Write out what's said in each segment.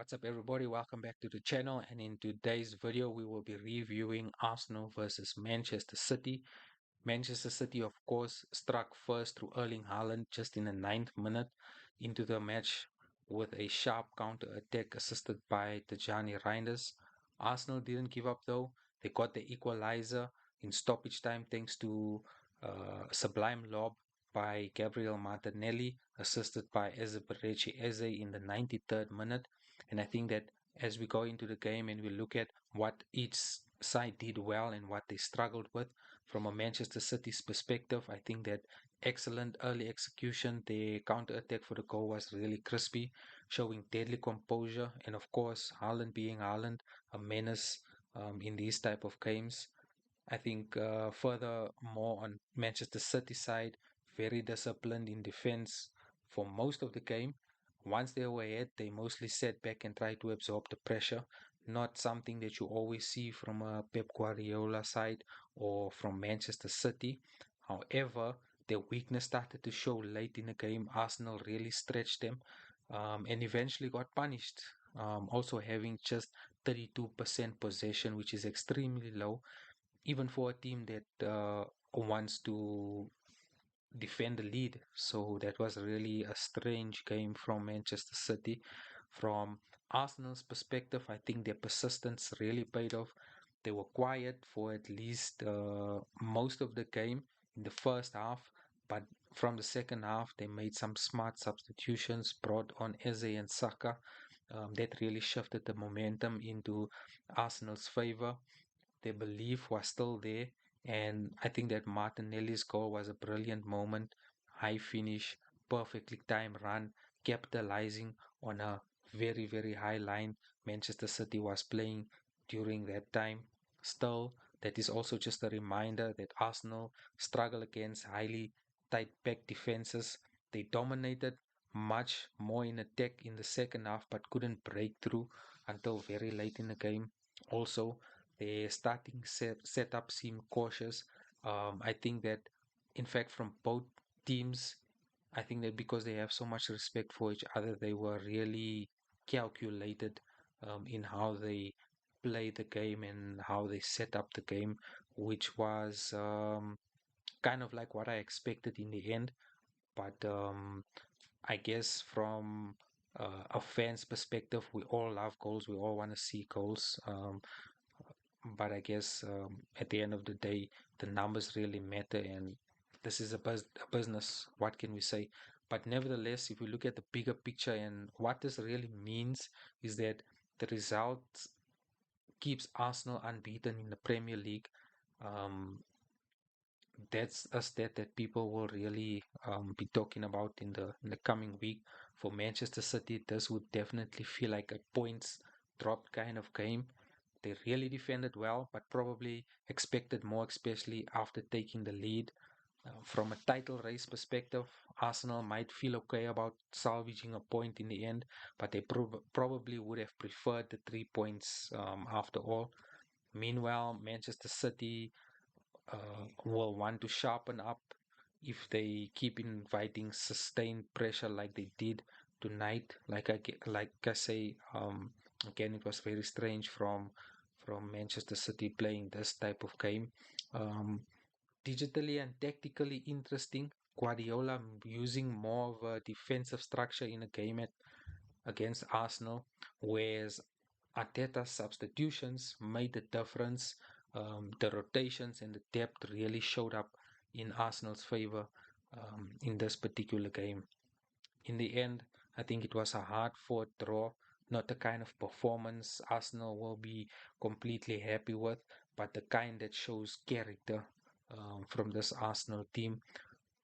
What's up, everybody? Welcome back to the channel. And in today's video, we will be reviewing Arsenal versus Manchester City. Manchester City, of course, struck first through Erling Haaland just in the 9th minute into the match with a sharp counter attack assisted by Tijani Reinders. Arsenal didn't give up though. They got the equalizer in stoppage time thanks to a sublime lob by Gabriel Martinelli, assisted by Eberechi Eze in the 93rd minute. And I think that as we go into the game and we look at what each side did well and what they struggled with, from a Manchester City's perspective, I think that excellent early execution. The counter attack for the goal was really crispy, showing deadly composure, and of course, Haaland being Haaland, a menace in these type of games. I think further more on Manchester City side, very disciplined in defense for most of the game. Once they were ahead, they mostly sat back and tried to absorb the pressure. Not something that you always see from a Pep Guardiola side or from Manchester City. However, their weakness started to show late in the game. Arsenal really stretched them and eventually got punished. Also having just 32% possession, which is extremely low even for a team that wants to defend the lead. So that was really a strange game from Manchester City. From Arsenal's perspective, I think their persistence really paid off. They were quiet for at least most of the game in the first half, but from the second half, they made some smart substitutions, brought on Eze and Saka. That really shifted the momentum into Arsenal's favor. Their belief was still there. And I think that Martinelli's goal was a brilliant moment. High finish, perfectly timed run, capitalizing on a very, very high line Manchester City was playing during that time. Still, that is also just a reminder that Arsenal struggle against highly tight packed defenses. They dominated much more in attack in the second half but couldn't break through until very late in the game. Also, the starting setup seemed cautious. I think that, in fact, from both teams, I think that because they have so much respect for each other, they were really calculated in how they play the game and how they set up the game, which was kind of like what I expected in the end. But I guess from a fan's perspective, we all love goals. We all want to see goals. But I guess at the end of the day, the numbers really matter, and this is a business. What can we say? But nevertheless, if we look at the bigger picture and what this really means, is that the result keeps Arsenal unbeaten in the Premier League. Um, that's a stat that people will really be talking about in the coming week. For Manchester City, this would definitely feel like a points drop kind of game. They really defended well, but probably expected more, especially after taking the lead. From a title race perspective, Arsenal might feel okay about salvaging a point in the end, but they probably would have preferred the 3 points after all. Meanwhile, Manchester City will want to sharpen up if they keep inviting sustained pressure like they did tonight. Like I say, again, it was very strange from Manchester City playing this type of game. Um, Digitally and tactically interesting. Guardiola using more of a defensive structure in a game against Arsenal, whereas Arteta's substitutions made the difference. The rotations and the depth really showed up in Arsenal's favor in this particular game. In the end, I think it was a hard fought draw, not the kind of performance Arsenal will be completely happy with, but the kind that shows character from this Arsenal team.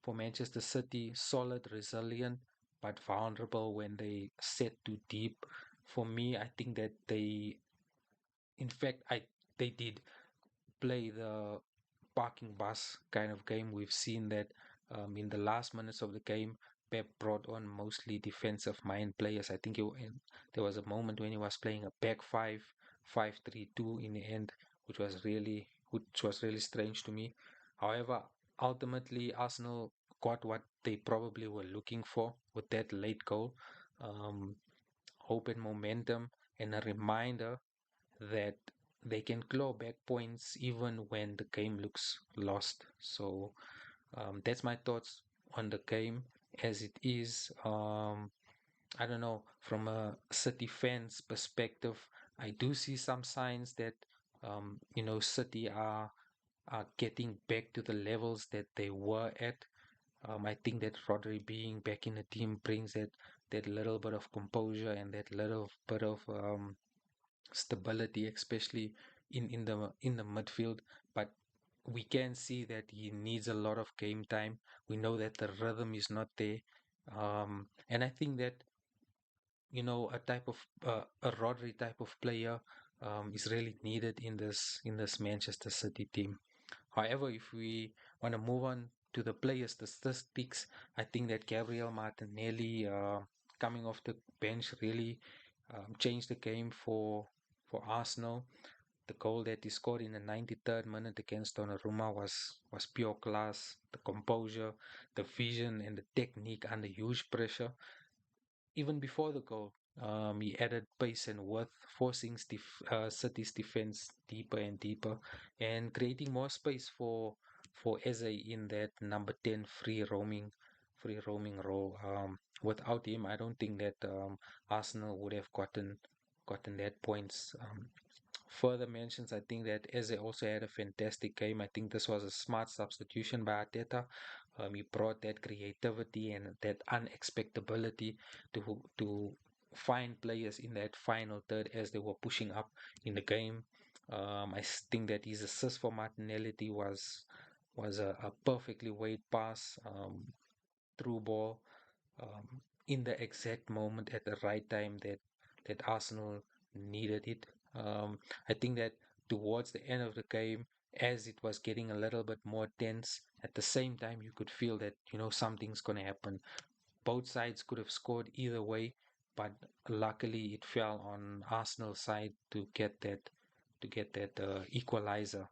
For Manchester City, solid, resilient, but vulnerable when they set too deep. For me, I think that in fact, they did play the parking bus kind of game. We've seen that in the last minutes of the game, Pep brought on mostly defensive mind players. I think there was a moment when he was playing a back five, 5-3-2 in the end, which was really strange to me. However, ultimately, Arsenal got what they probably were looking for with that late goal. Um, hope and momentum, and a reminder that they can claw back points even when the game looks lost. So that's my thoughts on the game as it is. I don't know, from a City fans perspective, I do see some signs that City are getting back to the levels that they were at. I think that Rodri being back in the team brings that little bit of composure and that little bit of stability, especially in the midfield. But we can see that he needs a lot of game time. We know that the rhythm is not there, and I think that a type of a Rodri type of player is really needed in this Manchester City team. However, if we want to move on to the players' statistics, I think that Gabriel Martinelli coming off the bench really changed the game for Arsenal. The goal that he scored in the 93rd minute against Donnarumma was pure class. The composure, the vision, and the technique under huge pressure. Even before the goal, he added pace and width, forcing City's defense deeper and deeper, and creating more space for Eze in that number 10 free roaming role. Without him, I don't think that Arsenal would have gotten that points. Further mentions, I think that Eze also had a fantastic game. I think this was a smart substitution by Arteta. He brought that creativity and that unexpectability to find players in that final third as they were pushing up in the game. I think that his assist for Martinelli was a perfectly weighed pass, through ball, in the exact moment at the right time that Arsenal needed it. I think that towards the end of the game, as it was getting a little bit more tense, at the same time you could feel that something's gonna happen. Both sides could have scored either way, but luckily it fell on Arsenal's side to get that equalizer.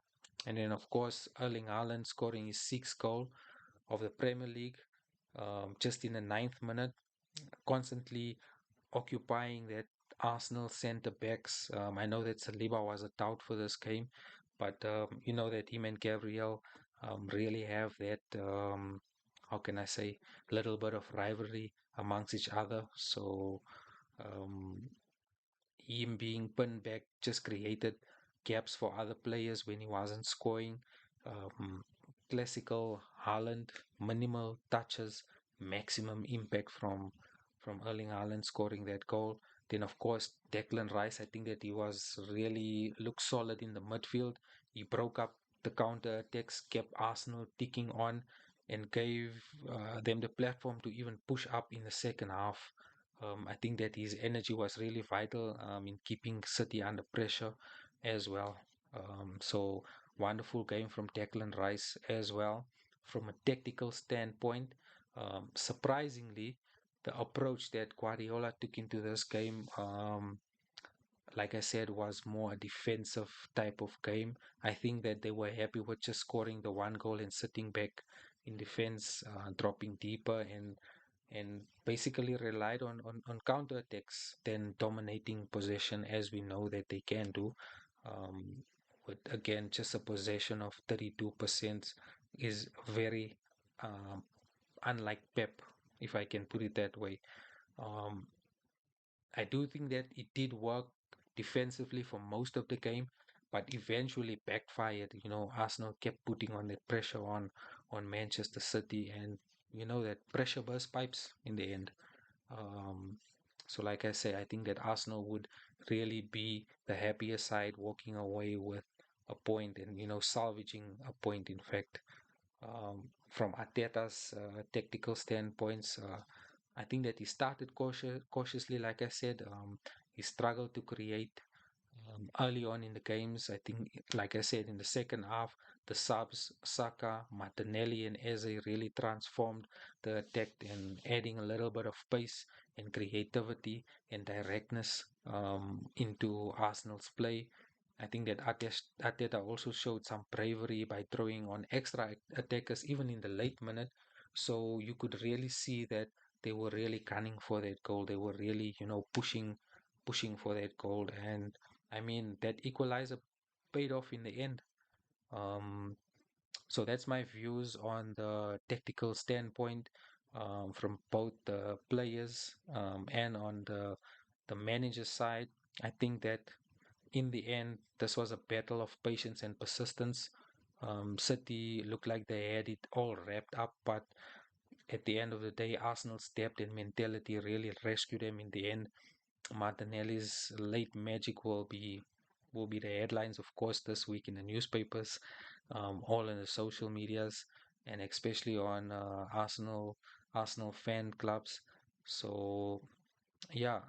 And then of course Erling Haaland scoring his sixth goal of the Premier League, just in the ninth minute, constantly occupying that Arsenal centre backs. I know that Saliba was a tout for this game, but you know that him and Gabriel really have that, how can I say, little bit of rivalry amongst each other. So um, him being pinned back just created gaps for other players when he wasn't scoring. Um, Classical Haaland, minimal touches, maximum impact from Erling Haaland scoring that goal. Then of course Declan Rice, I think that he was really looked solid in the midfield. He broke up the counter attacks, kept Arsenal ticking on, and gave them the platform to even push up in the second half. I think that his energy was really vital in keeping City under pressure as well. So wonderful game from Declan Rice as well. From a tactical standpoint, surprisingly, the approach that Guardiola took into this game, like I said, was more a defensive type of game. I think that they were happy with just scoring the one goal and sitting back in defense, dropping deeper and basically relied on counter attacks than dominating possession as we know that they can do. Um, with again just a possession of 32% is very um, unlike Pep, if I can put it that way. Um, I do think that it did work defensively for most of the game, but eventually backfired. Arsenal kept putting on that pressure on Manchester City, and that pressure burst pipes in the end. Um, so, like I say, I think that Arsenal would really be the happier side walking away with a point and salvaging a point. In fact, from Arteta's tactical standpoints, I think that he started cautiously. Like I said, he struggled to create early on in the games. I think, like I said, in the second half, the subs, Saka, Martinelli, and Eze really transformed the attack and adding a little bit of pace and creativity and directness into Arsenal's play. I think that Arteta also showed some bravery by throwing on extra attackers even in the late minute. So you could really see that. they were really gunning for that goal. They were really, pushing for that goal. And I mean, that equalizer paid off in the end. Um, so that's my views on the tactical standpoint from both the players and on the manager side. I think that in the end, this was a battle of patience and persistence. City looked like they had it all wrapped up, but at the end of the day, Arsenal's depth and mentality really rescued them in the end. Martinelli's late magic will be the headlines, of course, this week in the newspapers, all in the social medias, and especially on Arsenal fan clubs. So yeah,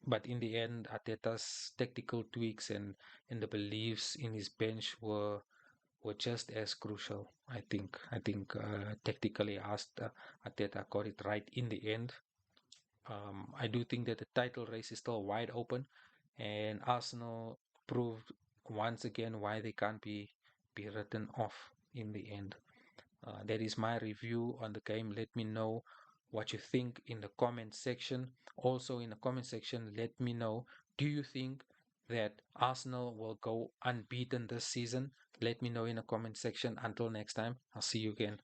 but in the end, Arteta's tactical tweaks and the beliefs in his bench were just as crucial. I think tactically, Arteta got it right in the end. I do think that the title race is still wide open, and Arsenal proved once again why they can't be written off in the end. That is my review on the game. Let me know what you think in the comment section. Also, in the comment section, let me know, do you think that Arsenal will go unbeaten this season? Let me know in the comment section. Until next time, I'll see you again.